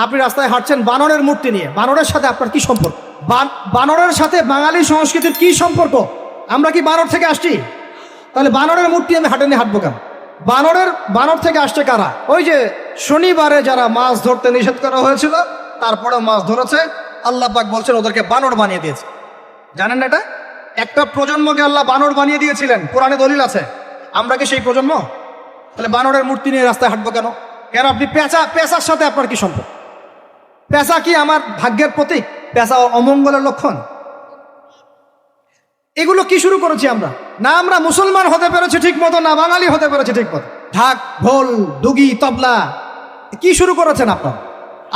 আপনি রাস্তায় হাঁটছেন বানরের মূর্তি নিয়ে, বানরের সাথে আপনার কি সম্পর্ক? বানরের সাথে বাঙালি সংস্কৃতির কি সম্পর্ক? আমরা কি বানর থেকে আসছি? তাহলে বানরের মূর্তি আমি হাটে নিয়ে হাঁটবো কেন? বানর থেকে আসছে কারা? ওই যে শনিবারে যারা মাছ ধরতে নিষেধ করা হয়েছিল তারপরেও মাছ ধরেছে, আল্লাহ পাক বলছেন ওদেরকে বানর বানিয়ে দিয়েছে। জানেন না এটা? একটা প্রজন্মকে আল্লাহ বানর বানিয়ে দিয়েছিলেন, কোরআনে দলিল আছে। আমরা কি সেই প্রজন্ম? তাহলে বানরের মূর্তি নিয়ে রাস্তায় হাঁটবো কেন? কেন আপনি পেঁচার সাথে আপনার কি সম্পর্ক? পেঁচা কি আমার ভাগ্যের প্রতীক? পেঁচা অমঙ্গলের লক্ষণ? এগুলো কি শুরু করেছি আমরা? না আমরা মুসলমান হতে পেরেছি ঠিক মতো, না বাঙালি হতে পেরেছি ঠিক মতো। ঢাক, ঢোল, ডুগি, তবলা কি শুরু করেছেন আপনারা?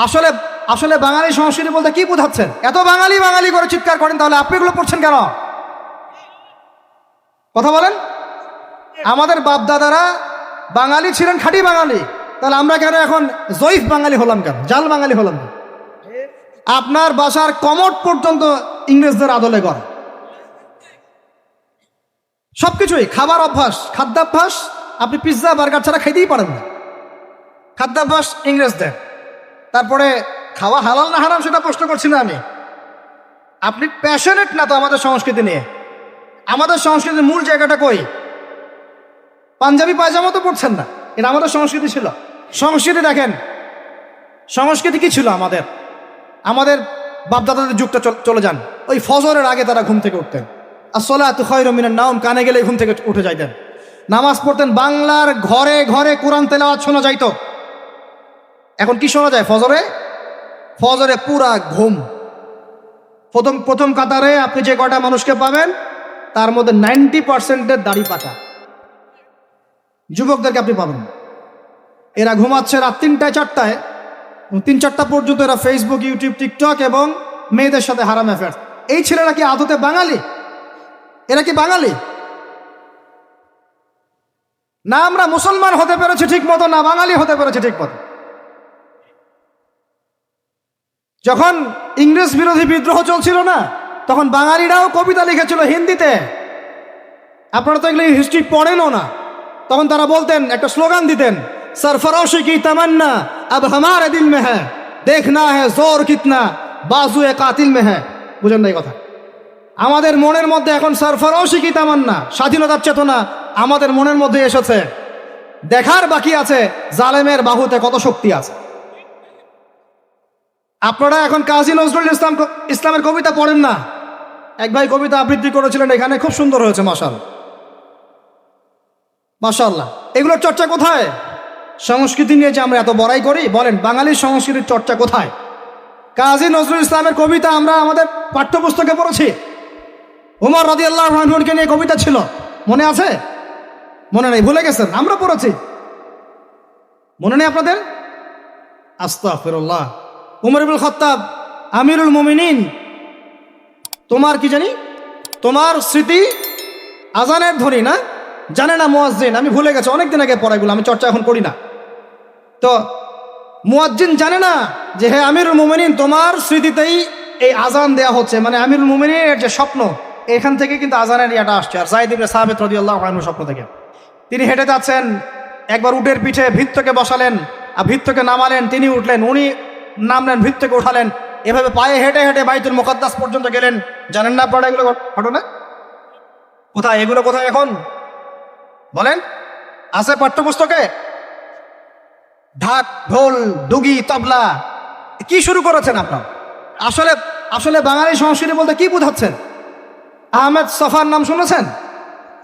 আসলে আসলে বাঙালি সংস্কৃতি বলতে কি বোঝাচ্ছেন? এত বাঙালি বাঙালি করে চিৎকার করেন, তাহলে আপনি এগুলো পড়ছেন কেন? কথা বলেন। আমাদের বাপ দাদারা বাঙালি ছিলেন, খাঁটি বাঙালি, তাহলে আমরা কেন এখন জয়ীফ বাঙালি হলাম কেন? জাল বাঙালি হলাম কেন? আপনার বাসার কমোড পর্যন্ত ইংরেজদের আদলে গড়া। সবকিছুই খাবার অভ্যাস, খাদ্যাভ্যাস আপনি পিৎজা বার্গার ছাড়া খাইতেই পারেন না। খাদ্যাভ্যাস ইংরেজদের। তারপরে খাওয়া হালাল না হারাম সেটা প্রশ্ন করছি না আমি। আপনি প্যাশনেট না তো আমাদের সংস্কৃতি নিয়ে? আমাদের সংস্কৃতির মূল জায়গাটা কই? পাঞ্জাবি পায়জামা তো পড়ছেন না, এটা আমাদের সংস্কৃতি ছিল। সংস্কৃতি দেখেন, সংস্কৃতি কি ছিল আমাদের? আমাদের বাপদাদাদের যুগটা চলে যান, ওই ফজরের আগে তারা ঘুম থেকে উঠতেন। আসসালাতু খায়রুম মিনান নাওম, কানে গেলে ঘুম থেকে উঠে যাইতেন, নামাজ পড়তেন। বাংলার ঘরে ঘরে কোরআন তেলাওয়াত শোনা যাইতো। এখন কি শোনা যায়? ফজরে পুরা ঘুম। প্রথম কাতারে আপনি যে কয়টা মানুষকে পাবেন তার মধ্যে 90% দাড়ি পাকা। যুবকদেরকে আপনি পাবেন না। এরা ঘুমাচ্ছে রাত 3টায় 4টায়, 3-4টা পর্যন্ত এরা ফেসবুক, ইউটিউব, টিকটক এবং মেয়েদের সাথে হারাম অ্যাফেয়ার। এই ছেলেরা কি আদতে বাঙালি? এরা কি বাঙালি? না আমরা মুসলমান হতে পেরেছি ঠিক মতো, না বাঙালি হতে পেরেছি ঠিক মতো। যখন ইংরেজ বিরোধী বিদ্রোহ চলছিল না, তখন বাঙালিরাও কবিতা লিখেছিল হিন্দিতে। আপনারা তো এগুলো হিস্ট্রি পড়েনও না। তখন তারা বলতেন, একটা স্লোগান দিতেন, সরফরোশি কি তামান্না আব হামারে দিল মে হ্যায়, দেখনা হ্যায় জোর কিতনা বাজুয়ে কাতিল মে হ্যায়। বুঝেন না এই কথা? আমাদের মনের মধ্যে এখন সরফরোশি কি তামান্না, স্বাধীনতার চেতনা আমাদের মনের মধ্যে এসেছে। দেখার বাকি আছে জালেমের বাহুতে কত শক্তি আছে। আপনারা এখন কাজী নজরুল ইসলামের কবিতা পড়েন না? এক ভাই কবিতা আবৃত্তি করেছিলেন এখানে, খুব সুন্দর হয়েছে, মাশাআল্লাহ। এগুলোর চর্চা কোথায়? সংস্কৃতি নিয়ে যে আমরা এত বড়াই করি, বলেন বাঙালির সংস্কৃতির চর্চা কোথায়? কাজী নজরুল ইসলামের কবিতা আমরা আমাদের পাঠ্যপুস্তকে পড়েছি। উমর রাদিয়াল্লাহু আনহুকে নিয়ে কবিতা ছিল, মনে আছে? মনে নেই, ভুলে গেছেন? আমরা পড়েছি, মনে নেই আপনাদের? আস্তাগফিরুল্লাহ। উমর ইবনুল খাত্তাব আমিরুল মুমিনিন, তোমার কি জানি, তোমার স্মৃতি আজানের ধ্বনি না, জানে না মুয়াজ্জিন? আমি ভুলে গেছি, অনেকদিন আগে পড়াইগুলো, আমি চর্চা এখন করি না। তো মুয়াজ্জিন জানে না যে হে আমিরুল মুমিনিন, তোমার স্মৃতিতেই এই আজান দেয়া হচ্ছে। মানে আমিরুল মুমিনিনের যে স্বপ্ন, এখান থেকে কিন্তু আজানের ইয়াটা আসছে। আর যায়েদ ইবনে সাবিত রাদিয়াল্লাহু আনহু স্বপ্ন থেকে তিনি হেঁটে যাচ্ছেন, একবার উটের পিঠে ভৃত্যকে বসালেন আর ভৃত্যকে নামালেন, তিনি উঠলেন, উনি নামলেন, ভৃত্যকে উঠালেন, এভাবে পায়ে হেঁটে হেঁটে বাইতুল মুকাদ্দাস পর্যন্ত গেলেন। জানেন না আপনারা এগুলো ঘটনা? কোথায় এগুলো? কোথায় এখন বলেন? আছে পাঠ্যপুস্তকে? ঢাক, ঢোল, ডুগি, তবলা কি শুরু করেছেন আপনারা? আসলে বাঙালি সংস্কৃতি বলতে কি বোঝাচ্ছেন? আহমেদ সফার নাম শুনেছেন?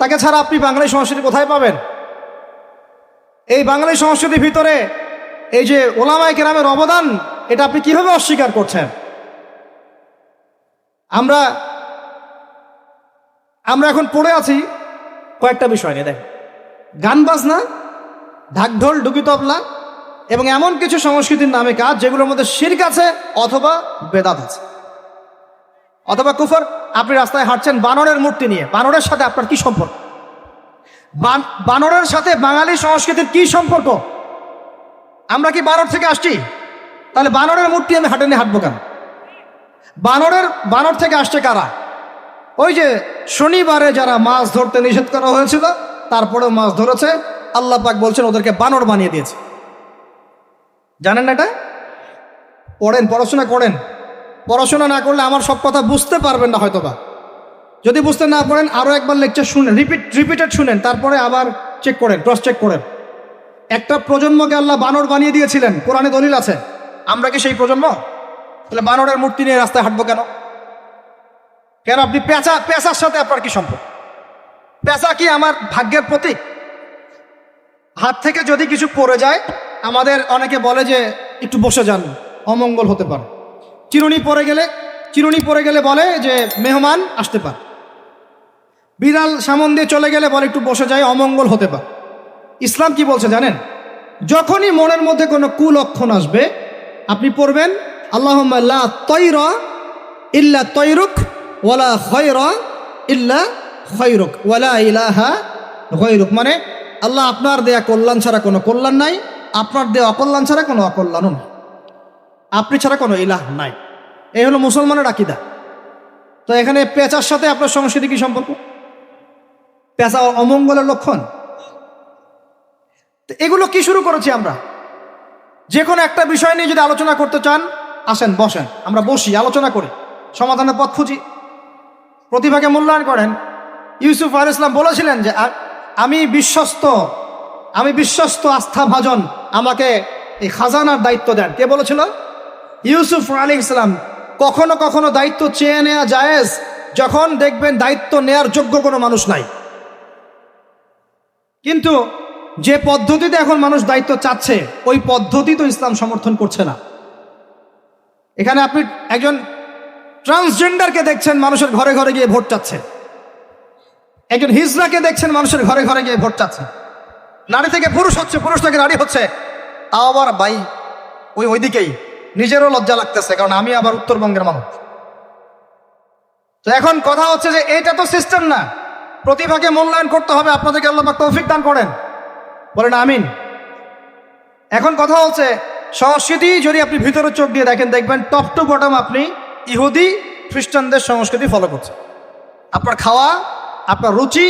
তাকে ছাড়া আপনি বাঙালি সংস্কৃতি কোথায় পাবেন? এই বাঙালি সংস্কৃতির ভিতরে এই যে ওলামায়ে কেরামের অবদান, এটা আপনি কিভাবে অস্বীকার করছেন? আমরা এখন পড়ে আছি কয়েকটা বিষয় নিয়ে। দেখ, গান বাজনা, ঢাক ঢোল, ডুগি, তবলা এবং এমন কিছু সংস্কৃতির নামে কাজ যেগুলোর মধ্যে শিরক আছে অথবা বেদাত আছে অথবা কুফর। আপনি রাস্তায় হাঁটছেন বানরের মূর্তি নিয়ে, বানরের সাথে আপনার কি সম্পর্ক? বানরের সাথে বাঙালি সংস্কৃতির কি সম্পর্ক? আমরা কি বানর থেকে আসছি? তাহলে বানরের মূর্তি আমি হাটে নিয়ে হাঁটবো কেন? বানর থেকে আসছে কারা? ওই যে শনিবারে যারা মাছ ধরতে নিষেধ করা হয়েছিল তারপরেও মাছ ধরেছে, আল্লাহ পাক বলছেন ওদেরকে বানর বানিয়ে দিয়েছে। জানেন না এটা? পড়েন, পড়াশোনা করেন। পড়াশোনা না করলে আমার সব কথা বুঝতে পারবেন না হয়তোবা। যদি বুঝতে না পারেন আরও একবার লেকচার শুনেন, রিপিটেড শুনেন, তারপরে আবার চেক করেন, ক্রস চেক করেন। একটা প্রজন্মকে আল্লাহ বানর বানিয়ে দিয়েছিলেন, কোরআনে দলিল আছে। আমরা কি সেই প্রজন্ম? তাহলে বানরের মূর্তি নিয়ে রাস্তায় হাঁটবো কেন? কেন আপনি পেঁচার সাথে আপনার কি সম্পর্ক? পেঁচা কি আমার ভাগ্যের প্রতীক? হাত থেকে যদি কিছু পড়ে যায়, আমাদের অনেকে বলে যে একটু বসে যান, অমঙ্গল হতে পারে। চিরুনি পড়ে গেলে বলে যে মেহমান আসতে পারে। বিড়াল সামন দিয়ে চলে গেলে বলে একটু বসে যায়, অমঙ্গল হতে পারে। ইসলাম কি বলছে জানেন? যখনই মনের মধ্যে কোনো কুলক্ষণ আসবে, আপনি পড়বেন আল্লাহুম্মা লা তয়রা ইল্লা তয়রুক ওয়ালা খয়রা ইল্লা খয়রুক ওয়ালা ইলাহা গয়রুক। মানে আল্লাহ আপনার দেয়া কল্যাণ ছাড়া কোনো কল্যাণ নাই, আপনার দেয়া অকল্যাণ ছাড়া কোনো অকল্যাণও নাই, আপনি ছাড়া কোনো ইলাহ নাই। এই হলো মুসলমানের আকীদা। তো এখানে পেঁচার সাথে আপনার সংস্কৃতি কি সম্পর্ক? পেঁচা অমঙ্গলের লক্ষণ। তো এগুলো কি শুরু করেছি আমরা? যে কোনো একটা বিষয় নিয়ে যদি আলোচনা করতে চান, আসেন, বসেন, আমরা বসি, আলোচনা করি, সমাধানের পথ খুঁজি, প্রতিভাকে মূল্যায়ন করেন। ইউসুফ আলাইহিস সালাম বলেছিলেন যে আমি বিশ্বস্ত আস্থাভাজন, আমাকে এই খাজানার দায়িত্ব দেন। কে বলেছিল? ইউসুফ আলাইহিস সালাম। কখনো কখনো দায়িত্ব চেয়ে নেওয়া জায়েজ, যখন দেখবেন দায়িত্ব নেয়ার যোগ্য কোনো মানুষ নাই। কিন্তু যে পদ্ধতিতে এখন মানুষ দায়িত্ব চাচ্ছে, ওই পদ্ধতি তো ইসলাম সমর্থন করছে না। এখানে আপনি একজন ট্রান্সজেন্ডারকে দেখছেন মানুষের ঘরে ঘরে গিয়ে ভোট চাচ্ছে, একজন হিজড়াকে দেখছেন মানুষের ঘরে ঘরে গিয়ে ভোট চাচ্ছে, নারী থেকে পুরুষ হচ্ছে, পুরুষ থেকে নারী হচ্ছে। তাও আবার ভাই ওইদিকেই নিজেরও লজ্জা লাগতেছে, কারণ আমি আবার উত্তরবঙ্গের মানুষ। তো এখন কথা হচ্ছে যে এটা তো সিস্টেম না, প্রতিভাকে মূল্যায়ন করতে হবে। আপনাদেরকে আল্লাহ পাক তৌফিক দান করেন, বলেন আমিন। এখন কথা হচ্ছে সংস্কৃতি যদি আপনি ভিতরে চোখ দিয়ে দেখেন, দেখবেন টপ টু বটম আপনি ইহুদি খ্রিস্টানদের সংস্কৃতি ফলো করছেন। আপনার খাওয়া, আপনার রুচি,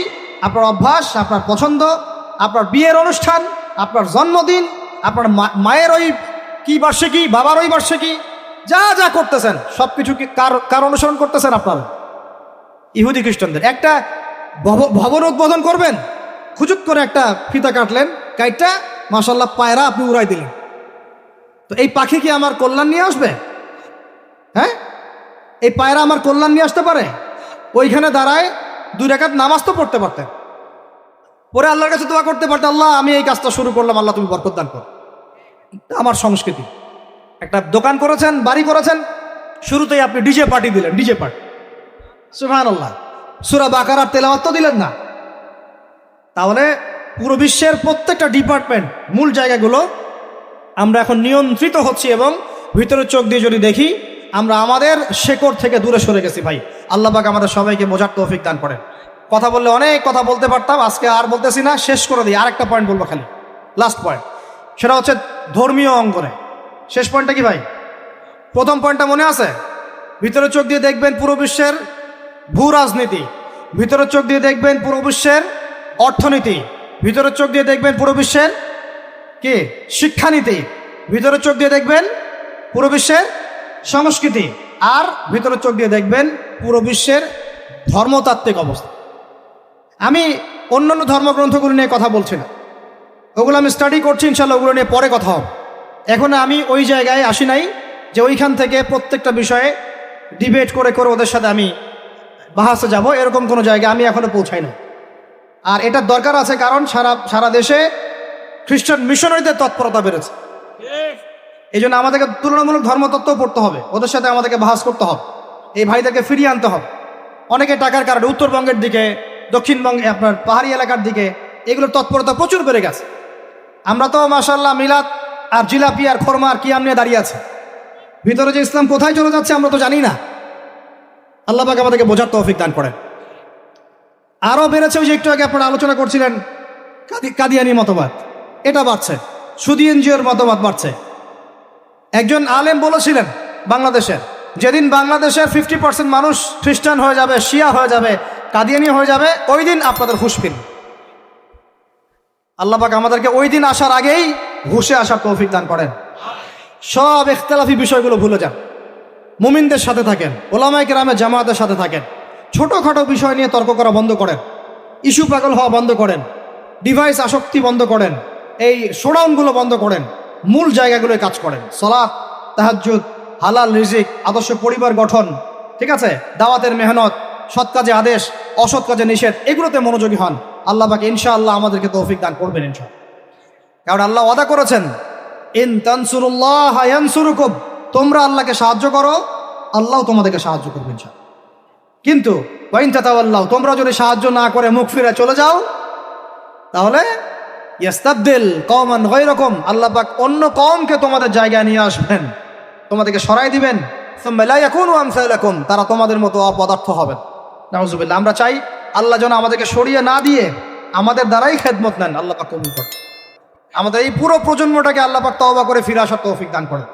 আপনার অভ্যাস, আপনার পছন্দ, আপনার বিয়ের অনুষ্ঠান, আপনার জন্মদিন, আপনার মায়ের ওই কি বার্ষিকী, বাবার ওই বার্ষিকী, যা যা করতেছেন সব কিছু কি কার অনুসরণ করতেছেন? আপনারা ইহুদি খ্রিস্টানদের। একটা ভবন উদ্বোধন করবেন, খুচুক করে একটা ফিতা কাটলেন, কাইটটা মাশাল্লাহ পায়রা আপনি উড়াই দিলেন। তো এই পাখি কি আমার কল্যাণ নিয়ে আসবে? হ্যাঁ, এই পায়রা আমার কল্যাণ নিয়ে আসতে পারে? ওইখানে দাঁড়ায় 2 রাকাত নামাজ তো পড়তে পারতেন, পরে আল্লাহর কাছে দোয়া করতে পারতেন, আল্লাহ আমি এই কাজটা শুরু করলাম, আল্লাহ তুমি বরকত দান করো। আমার সংস্কৃতি। একটা দোকান করেছেন, বাড়ি করেছেন, শুরুতেই আপনি ডিজে পার্টি দিলেন, ডিজে পার্টি, সুবহানাল্লাহ। সূরা বাকারার তেলাওয়াত তো দিলেন না। তাহলে পুরো বিশ্বের প্রত্যেকটা ডিপার্টমেন্ট, মূল জায়গাগুলো আমরা এখন নিয়ন্ত্রিত হচ্ছি, এবং ভিতরের চোখ দিয়ে যদি দেখি আমরা আমাদের শেকড় থেকে দূরে সরে গেছি। ভাই আল্লাহ পাক আমাদের সবাইকে বোঝার তৌফিক দান করেন। কথা বললে অনেক কথা বলতে পারতাম, আজকে আর বলতেছি না, শেষ করে দিই। আরেকটা পয়েন্ট বলবো, খালি লাস্ট পয়েন্ট, সেটা হচ্ছে ধর্মীয় অঙ্গনে। শেষ পয়েন্টটা কি ভাই? প্রথম পয়েন্টটা মনে আছে? ভিতরের চোখ দিয়ে দেখবেন পুরো বিশ্বের ভূ রাজনীতি, ভিতরের চোখ দিয়ে দেখবেন পুরো বিশ্বের অর্থনীতি, ভিতরের চোখ দিয়ে দেখবেন পুরো বিশ্বের কি শিক্ষানীতি, ভিতরের চোখ দিয়ে দেখবেন পুরো বিশ্বের সংস্কৃতি, আর ভিতরের চোখ দিয়ে দেখবেন পুরো বিশ্বের ধর্মতাত্ত্বিক অবস্থা। আমি অন্যান্য ধর্মগ্রন্থগুলো নিয়ে কথা বলছি না, ওগুলো আমি স্টাডি করছি, ইনশাল্লাহ ওগুলো নিয়ে পরে কথা হবে। এখন আমি ওই জায়গায় আসি নাই যে ওইখান থেকে প্রত্যেকটা বিষয়ে ডিবেট করে করে ওদের সাথে আমি বাহাসে যাব, এরকম কোনো জায়গায় আমি এখনো পৌঁছাই না। আর এটার দরকার আছে, কারণ সারা দেশে খ্রিস্টান মিশনারিদের তৎপরতা বেড়েছে। এই জন্য আমাদেরকে তুলনামূলক ধর্মতত্ত্ব পড়তে হবে, ওদের সাথে আমাদেরকে বাহাস করতে হবে, এই ভাইদেরকে ফিরিয়ে আনতে হবে। অনেকে টাকার কারণে উত্তরবঙ্গের দিকে, দক্ষিণবঙ্গে, আপনার পাহাড়ি এলাকার দিকে এগুলোর তৎপরতা প্রচুর বেড়ে গেছে। আমরা তো মাশাআল্লাহ মিলাদ আর জিলাপি আর খোরমা আর কিয়াম নিয়ে দাঁড়িয়ে আছে। ভিতরে যে ইসলাম কোথায় চলে যাচ্ছে আমরা তো জানি না। আল্লাহ পাক আমাদেরকে বোঝার তৌফিক দান করেন। আরও বেড়েছে, ওই যে একটু আগে আপনারা আলোচনা করছিলেন কাদিয়ানি মতবাদ, এটা বাড়ছে, সুদি এনজিওর মতবাদ বাড়ছে। একজন আলেম বলেছিলেন বাংলাদেশের, যেদিন বাংলাদেশের 50% মানুষ খ্রিস্টান হয়ে যাবে, শিয়া হয়ে যাবে, কাদিয়ানি হয়ে যাবে, ওই দিন আপনাদের হুঁশ ফিরবে। আল্লাহ পাক আমাদেরকে ওই দিন আসার আগেই হুঁশে আসার তৌফিক দান করেন। সব ইখতিলাফি বিষয়গুলো ভুলে যান, মুমিনদের সাথে থাকেন, ওলামায়ে কেরামের জামাতের সাথে থাকেন, ছোটোখাটো বিষয় নিয়ে তর্ক করা বন্ধ করেন, ইস্যু পাগল হওয়া বন্ধ করেন, ডিভাইস আসক্তি বন্ধ করেন, এই শোডাউনগুলো বন্ধ করেন, মূল জায়গাগুলোয় কাজ করেন। সালাত, তাহাজ্জুদ, হালাল রিজিক, আদর্শ পরিবার গঠন, ঠিক আছে, দাওয়াতের মেহনত, সৎ কাজে আদেশ, অসৎ কাজে নিষেধ, এগুলোতে মনোযোগী হন। আল্লাহ পাক ইনশাআল্লাহ আমাদেরকে তৌফিক দান করবেন ইনশাআল্লাহ। কারণ আল্লাহ ওয়াদা করেছেন, ইন তানসুরুল্লাহ ইয়ানসুরুকুম, তোমরা আল্লাহকে সাহায্য করো, আল্লাহ তোমাদেরকে সাহায্য করবেন ইনশাআল্লাহ। কিন্তু ওয়াইন তাতাওয়াল্লাহ, তোমরা যদি সাহায্য না করে মুখ ফিরে চলে যাও, তাহলে ইয়াস্তাবদিল কওমান গায়রাকুম, আল্লাহ পাক অন্য কওমকে তোমাদের জায়গায় নিয়ে আসবেন, তোমাদেরকে সরাই দিবেন। সুম্মা লা ইয়াকুনু আমসালাকুম, তারা তোমাদের মতো অপদার্থ হবে। নাউযুবিল্লাহ। আমরা চাই আল্লাহ যেন আমাদেরকে সরিয়ে না দিয়ে আমাদের দ্বারাই খেদমত নেন। আল্লাহ পাক কবুল করেন। আমাদের এই পুরো প্রজন্মটাকে আল্লাহ পাক তওবা করে ফিরে আসার তৌফিক দান করেন।